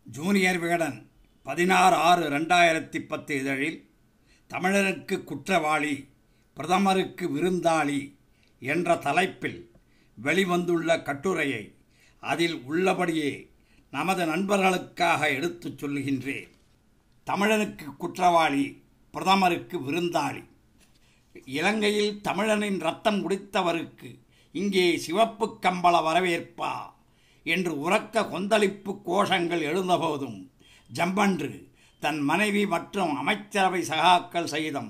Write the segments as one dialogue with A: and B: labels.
A: Junior Vikatan 16/6/2010 இதழில் தமிழருக்கு குற்றவாளி பிரதமருக்கு விருந்தாளி என்ற தலைப்பில் வெளிவந்துள்ள கட்டுரையை அதில் உள்ளபடியே நமது நண்பர்களுக்காக எடுத்துச் சொல்லுகின்றேன். தமிழனுக்கு குற்றவாளி பிரதமருக்கு விருந்தாளி. இலங்கையில் தமிழனின் ரத்தம் குடித்தவருக்கு இங்கே சிவப்பு கம்பள வரவேற்பா என்று உரக்க கொந்தளிப்பு கோஷங்கள் எழுந்தபோதும் ஜம்பன்று தன் மனைவி மற்றும் அமைச்சரவை சகாக்கள் சகிதம்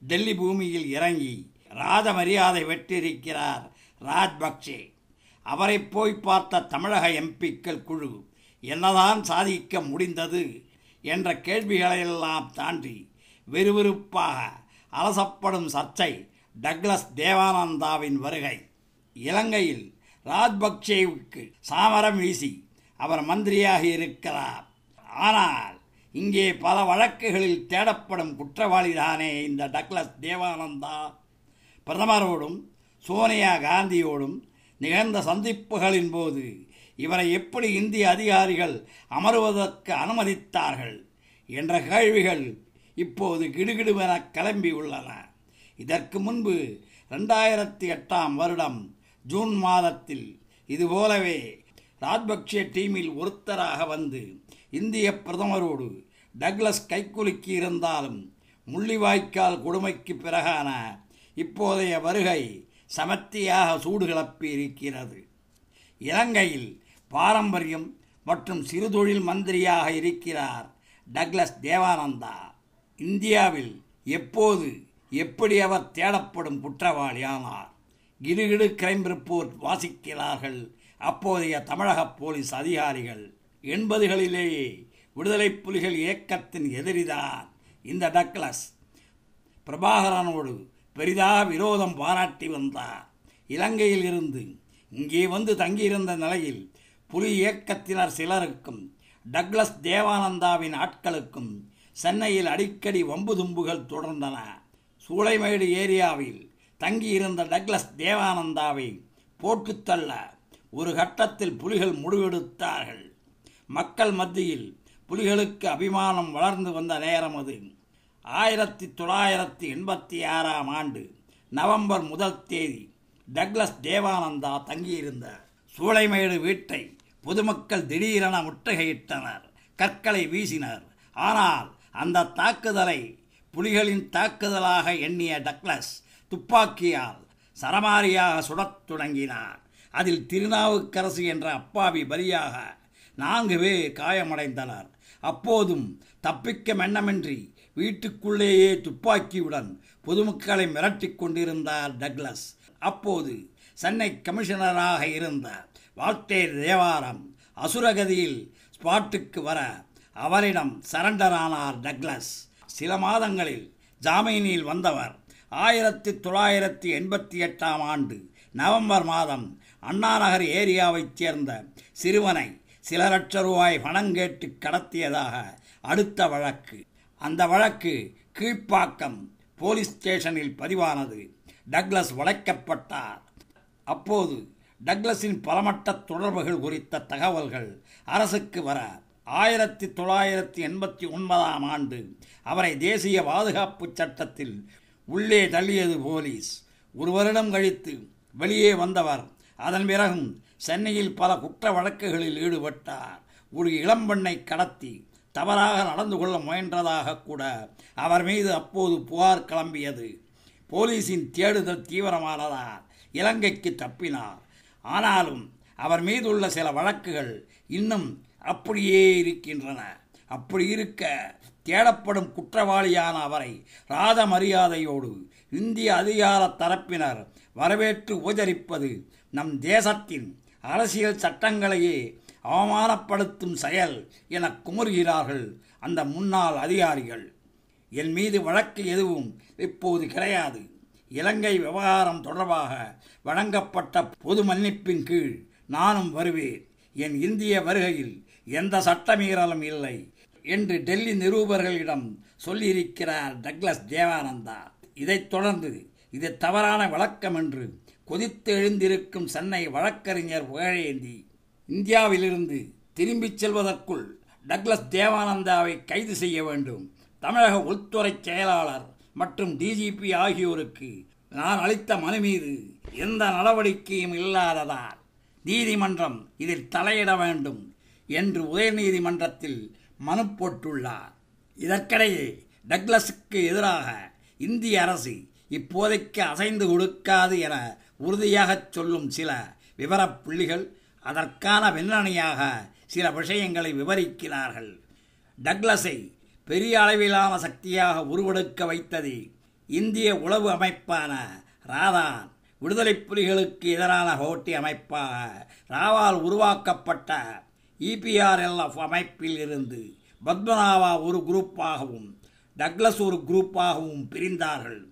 A: டெல்லி பூமியில் இறங்கி ராஜ மரியாதை வெற்றிருக்கிறார் ராஜபக்சே. அவரை போய் பார்த்த தமிழக எம்பிக்கள் குழு என்னதான் சாதிக்க முடிந்தது என்ற கேள்விகளையெல்லாம் தாண்டி விறுவிறுப்பாக அலசப்படும் சர்ச்சை டக்ளஸ் தேவானந்தாவின் வருகை. இலங்கையில் ராஜபக்சேவுக்கு சாமரம் வீசி அவர் மந்திரியாக இருக்கிறார். ஆனால் இங்கே பல வழக்குகளில் தேடப்படும் குற்றவாளிதானே இந்த டக்ளஸ் தேவானந்தா. பிரதமரோடும் சோனியா காந்தியோடும் நிகழ்ந்த சந்திப்புகளின் போது இவரை எப்படி இந்திய அதிகாரிகள் அமருவதற்கு அனுமதித்தார்கள் என்ற கேள்விகள் இப்போது கிடுகிடுவென கிளம்பி உள்ளன. இதற்கு முன்பு 2008ஆம் வருடம் ஜூன் மாதத்தில் இதுபோலவே ராஜபக்சே டீமில் ஒருத்தராக வந்து இந்திய பிரதமரோடு டக்ளஸ் கைக்குலுக்கி இருந்தாலும் முள்ளிவாய்க்கால் கொடுமைக்கு பிறகான இப்போதைய வருகை சமத்தியாக சூடு கிளப்பி இருக்கிறது. இலங்கையில் பாரம்பரியம் மற்றும் சிறுதொழில் மந்திரியாக இருக்கிறார் டக்ளஸ் தேவானந்தா. இந்தியாவில் எப்போது எப்படி அவர் தேடப்படும் குற்றவாளியானார்? கிடுகிடு கிரைம் ரிப்போர்ட் வாசிக்கிறார்கள் அப்போதைய தமிழக போலீஸ் அதிகாரிகள். 80களிலேயே விடுதலை புலிகள் இயக்கத்தின் எதிரிதான் இந்த டக்ளஸ். பிரபாகரனோடு பெரிதாக விரோதம் பாராட்டி வந்தார். இலங்கையில் இருந்து இங்கே வந்து தங்கியிருந்த நிலையில் புலி இயக்கத்தினர் சிலருக்கும் டக்ளஸ் தேவானந்தாவின் ஆட்களுக்கும் சென்னையில் அடிக்கடி வம்பு தும்புகள் தொடர்ந்தன. சூளைமேடு ஏரியாவில் தங்கியிருந்த டக்ளஸ் தேவானந்தாவை போட்டுத்தள்ள ஒரு கட்டத்தில் புலிகள் முடிவெடுத்தார்கள். மக்கள் மத்தியில் புலிகளுக்கு அபிமானம் வளர்ந்து வந்த நேரம் அது. 1986ஆம் ஆண்டு நவம்பர் 1 தேதி டக்ளஸ் தேவானந்தா தங்கியிருந்த சூளைமேடு வீட்டை பொதுமக்கள் திடீரென முற்றுகையிட்டனர், கற்களை வீசினர். ஆனால் அந்த தாக்குதலை புலிகளின் தாக்குதலாக எண்ணிய டக்ளஸ் துப்பாக்கியால் சரமாரியாக சுடத் தொடங்கினார். அதில் திருநாவுக்கரசு என்ற அப்பாவி பலியாக 4 பேர் காயமடைந்தனர். அப்போதும் தப்பிக்க மென்னமின்றி வீட்டுக்குள்ளேயே துப்பாக்கியுடன் பொதுமக்களை மிரட்டிக் கொண்டிருந்தார் டக்ளஸ். அப்போது சென்னை கமிஷனராக இருந்த வால்டேர் தேவாரம் அசுரகதியில் ஸ்பாட்டுக்கு வர அவரிடம் சரண்டரானார் டக்ளஸ். சில மாதங்களில் ஜாமீனில் வந்தவர் 1988ஆம் ஆண்டு நவம்பர் மாதம் அண்ணாநகர் ஏரியாவைச் சேர்ந்த சிறுவனை சில லட்சம் ரூபாய் பணம் கேட்டு கடத்தியதாக அடுத்த வழக்கு. அந்த வழக்கு கீழ்ப்பாக்கம் போலீஸ் ஸ்டேஷனில் பதிவானது. டக்ளஸ் வளைக்கப்பட்டார். அப்போது டக்ளஸின் பலமட்ட தொடர்புகள் குறித்த தகவல்கள் அரசுக்கு வர 1989ஆம் ஆண்டு அவரை தேசிய பாதுகாப்பு சட்டத்தில் உள்ளே தள்ளியது போலீஸ். 1 வருடம் கழித்து வெளியே வந்தவர் அதன் பிறகும் சென்னையில் பல குற்ற வழக்குகளில் ஈடுபட்டார். ஒரு இளம்பெண்ணை கடத்தி தவறாக நடந்து கொள்ள முயன்றதாக கூட அவர் மீது அப்போது புகார் கிளம்பியது. போலீசின் தேடுதல் தீவிரமானதால் இலங்கைக்கு தப்பினார். ஆனாலும் அவர் மீதுள்ள சில வழக்குகள் இன்னும் அப்படியே இருக்கின்றன. அப்படி இருக்க தேடப்படும் குற்றவாளியான அவரை ராஜ மரியாதையோடு இந்திய அதிகார தரப்பினர் வரவேற்று உபசரிப்பது நம் தேசத்தின் அரசியல் சட்டங்களையே அவமானப்படுத்தும் செயல் என குமுறுகிறார்கள் அந்த முன்னாள் அதிகாரிகள். என் மீது வழக்கு எதுவும் இப்போது கிடையாது. இலங்கை விவகாரம் தொடர்பாக வழங்கப்பட்ட பொது மன்னிப்பின் கீழ் நானும் வருவேன். என் இந்திய வருகையில் எந்த சட்டமீறலும் இல்லை என்று டெல்லி நிருபர்களிடம் சொல்லியிருக்கிறார் டக்ளஸ் தேவானந்தா. இதைத் தொடர்ந்து இது தவறான விளக்கம் என்று கொதித்து எழுந்திருக்கும் சென்னை வழக்கறிஞர் புகழேந்தி இந்தியாவிலிருந்து திரும்பிச் செல்வதற்குள் டக்ளஸ் தேவானந்தாவை கைது செய்ய வேண்டும். தமிழக உள்துறை செயலாளர் மற்றும் டிஜிபி ஆகியோருக்கு நான் அளித்த மனு மீது எந்த நடவடிக்கையும் இல்லாததால் நீதிமன்றம் இதில் தலையிட வேண்டும் என்று உயர்நீதிமன்றத்தில் மனு போட்டுள்ளார். இதற்கிடையே டக்ளஸுக்கு எதிராக இந்திய அரசு இப்போதைக்கு அசைந்து கொடுக்காது என உறுதியாக சொல்லும் சில விவரப் புள்ளிகள் அதற்கான பின்னணியாக சில விஷயங்களை விவரிக்கிறார்கள். டக்ளஸை பெரிய அளவிலான சக்தியாக உருவெடுக்க வைத்தது இந்திய உளவு அமைப்பான ராதான். விடுதலை புலிகளுக்கு எதிரான போட்டி அமைப்பாக ராவால் உருவாக்கப்பட்ட EPRLF அமைப்பில் இருந்து பத்மநாபா ஒரு குரூப்பாகவும் டக்ளஸ் ஒரு குரூப்பாகவும் பிரிந்தார்கள்.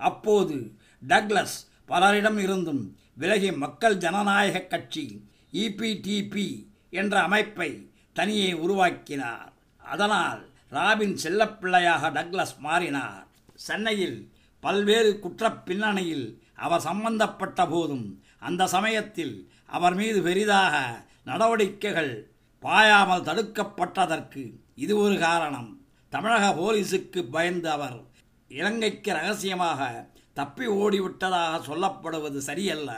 A: அப்போது டக்ளஸ் பலரிடம் இருந்தும் விலகி மக்கள் ஜனநாயக கட்சி EPTP என்ற அமைப்பை தனியே உருவாக்கினார். அதனால் ராவின் செல்லப்பிள்ளையாக டக்ளஸ் மாறினார். சென்னையில் பல்வேறு குற்றப் பின்னணியில் அவர் சம்பந்தப்பட்ட போதும் அந்த சமயத்தில் அவர் மீது பெரிதாக நடவடிக்கைகள் பாயாமல் தடுக்கப்பட்டதற்கு இது ஒரு காரணம். தமிழக போலீசுக்கு பயந்து அவர் இலங்கைக்கு ரகசியமாக தப்பி ஓடிவிட்டதாக சொல்லப்படுவது சரியல்ல.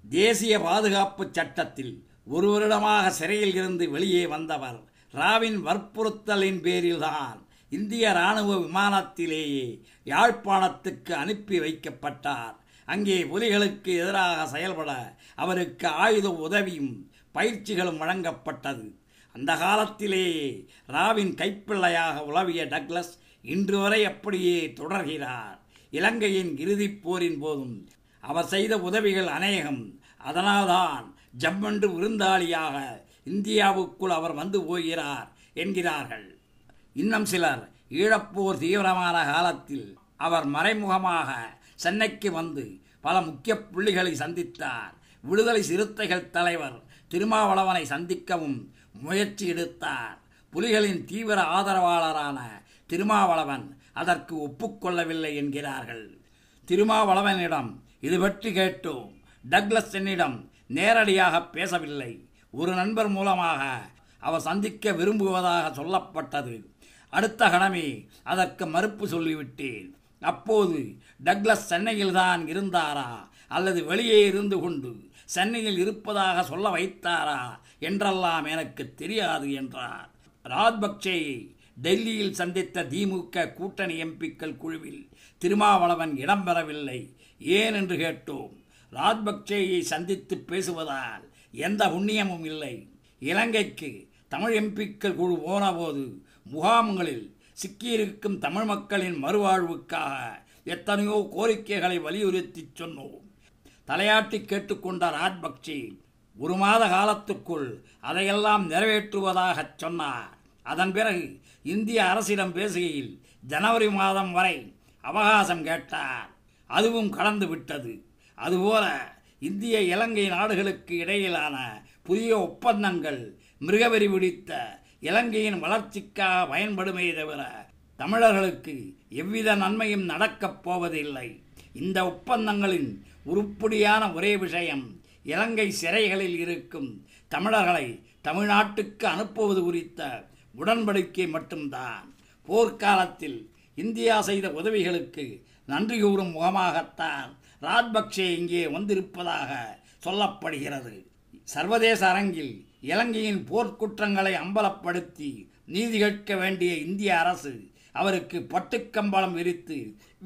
A: தேசிய பாதுகாப்பு சட்டத்தில் ஒரு வருடமாக சிறையில் இருந்து வெளியே வந்தவர் ராவின் வற்புறுத்தலின் பேரில்தான் இந்திய இராணுவ விமானத்திலேயே யாழ்ப்பாணத்துக்கு அனுப்பி வைக்கப்பட்டார். அங்கே புலிகளுக்கு எதிராக செயல்பட அவருக்கு ஆயுத உதவியும் பயிற்சிகளும் வழங்கப்பட்டது. அந்த காலத்திலேயே ராவின் கைப்பிள்ளையாக உலவிய டக்ளஸ் இன்று வரை அப்படியே தொடர்கிறார். இலங்கையின் இறுதிப் போரின் போதும் அவர் செய்த உதவிகள் அநேகம். அதனால்தான் ஜம்மென்று விருந்தாளியாக இந்தியாவுக்குள் அவர் வந்து போகிறார் என்கிறார்கள். இன்னும் சிலர் ஈழப்போர் தீவிரமான காலத்தில் அவர் மறைமுகமாக சென்னைக்கு வந்து பல முக்கிய புள்ளிகளை சந்தித்தார். விடுதலை சிறுத்தைகள் தலைவர் திருமாவளவனை சந்திக்கவும் முயற்சி எடுத்தார். புலிகளின் தீவிர ஆதரவாளரான திருமாவளவன் அதற்கு ஒப்புக்கொள்ளவில்லை என்கிறார்கள். திருமாவளவனிடம் இது பற்றி கேட்டோம். டக்ளஸ் என்னிடம் நேரடியாக பேசவில்லை. ஒரு நண்பர் மூலமாக அவர் சந்திக்க விரும்புவதாக சொல்லப்பட்டது. அடுத்த கணமே அதற்கு மறுப்பு சொல்லிவிட்டேன். அப்போது டக்ளஸ் சென்னையில்தான் இருந்தாரா அல்லது வெளியே இருந்து கொண்டு சென்னையில் இருப்பதாக சொல்ல வைத்தாரா என்றெல்லாம் எனக்கு தெரியாது என்றார். ராஜபக்சேயை டெல்லியில் சந்தித்த திமுக கூட்டணி எம்பிக்கள் குழுவில் திருமாவளவன் இடம்பெறவில்லை. ஏன் என்று கேட்டோம். ராஜபக்சேயை சந்தித்து பேசுவதால் எந்த புண்ணியமும் இல்லை. இலங்கைக்கு தமிழ் எம்பிக்கள் குழு போனபோது முகாம்களில் சிக்கியிருக்கும் தமிழ் மக்களின் மறுவாழ்வுக்காக எத்தனையோ கோரிக்கைகளை வலியுறுத்தி சொன்னோம். தலையாட்டி கேட்டுக்கொண்ட ராஜபக்சே ஒரு மாத காலத்துக்குள் அதையெல்லாம் நிறைவேற்றுவதாக சொன்னார். அதன் பிறகு இந்திய அரசிடம் பேசுகையில் ஜனவரி மாதம் வரை அவகாசம் கேட்டார். அதுவும் கடந்து விட்டது. அதுபோல இந்திய இலங்கை நாடுகளுக்கு இடையிலான புதிய ஒப்பந்தங்கள் மிருகவெறி பிடித்த இலங்கையின் வளர்ச்சிக்காக பயன்படுமே தவிர தமிழர்களுக்கு எவ்வித நன்மையும் நடக்கப் போவதில்லை. இந்த ஒப்பந்தங்களின் உருப்படியான ஒரே விஷயம் இலங்கை சிறைகளில் இருக்கும் தமிழர்களை தமிழ்நாட்டுக்கு அனுப்புவது குறித்த உடன்படிக்கை மட்டும்தான். போர்க்காலத்தில் இந்தியா செய்த உதவிகளுக்கு நன்றி கூறும் முகமாகத்தான் ராஜபக்சே இங்கே வந்திருப்பதாக சொல்லப்படுகிறது. சர்வதேச அரங்கில் இலங்கையின் போர்க்குற்றங்களை அம்பலப்படுத்தி நீதி கேட்க வேண்டிய இந்திய அரசு அவருக்கு பட்டுக்கம்பளம் விரித்து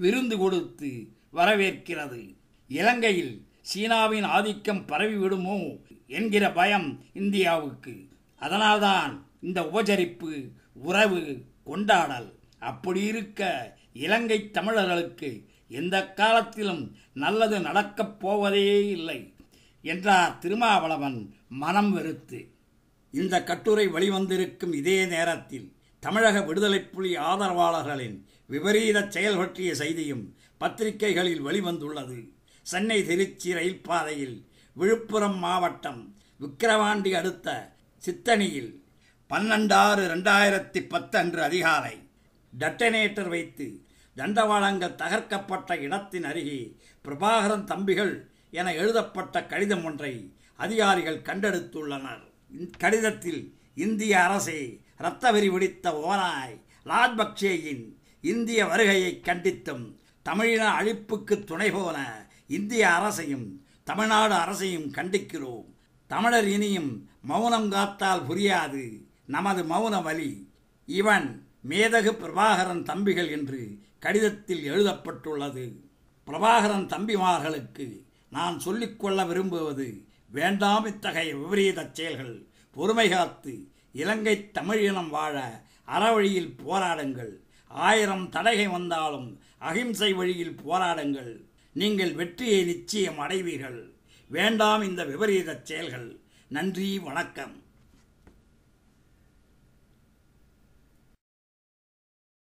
A: விருந்து கொடுத்து வரவேற்கிறது. இலங்கையில் சீனாவின் ஆதிக்கம் பரவிவிடுமோ என்கிற பயம் இந்தியாவுக்கு. அதனால்தான் இந்த உபசரிப்பு, உறவு, கொண்டாடல். அப்படி இருக்க இலங்கை தமிழர்களுக்கு எந்த காலத்திலும் நல்லது நடக்கப் போவதே இல்லை என்றார் திருமாவளவன் மனம் வெறுத்து. இந்த கட்டுரை வெளிவந்திருக்கும் இதே நேரத்தில் தமிழக விடுதலை புலி ஆதரவாளர்களின் விபரீத செயல் பற்றிய செய்தியும் பத்திரிகைகளில் வெளிவந்துள்ளது. சென்னை திருச்சி ரயில் பாதையில் விழுப்புரம் மாவட்டம் விக்கிரவாண்டி அடுத்த சித்தணியில் 12/6/2010 அன்று அதிகாலை டெட்டனேட்டர் வைத்து தண்டவாளங்கள் தகர்க்கப்பட்ட இடத்தின் அருகே பிரபாகரன் தம்பிகள் என எழுதப்பட்ட கடிதம் ஒன்றை அதிகாரிகள் கண்டெடுத்துள்ளனர். கடிதத்தில் இந்திய அரசே இரத்தவெறி பிடித்த ஓநாய் ராஜபக்சேயின் இந்திய வருகையை கண்டித்தும் தமிழின அழிப்புக்கு துணை போன இந்திய அரசையும் தமிழ்நாடு அரசையும் கண்டிக்கிறோம். தமிழர் இனியும் மௌனம் காத்தால் புரியாது நமது மௌன வலி. இவன் மேதகு பிரபாகரன் தம்பிகள் என்று கடிதத்தில் எழுதப்பட்டுள்ளது. பிரபாகரன் தம்பிமார்களுக்கு நான் சொல்லிக்கொள்ள விரும்புவது, வேண்டாம் இத்தகைய விபரீத செயல்கள். பொறுமை காத்து இலங்கை தமிழினம் வாழ அறவழியில் போராடுங்கள். 1000 தடைகள் வந்தாலும் அகிம்சை வழியில் போராடுங்கள். நீங்கள் வெற்றியை நிச்சயம் அடைவீர்கள். வேண்டாம் இந்த விபரீத செயல்கள். நன்றி, வணக்கம்.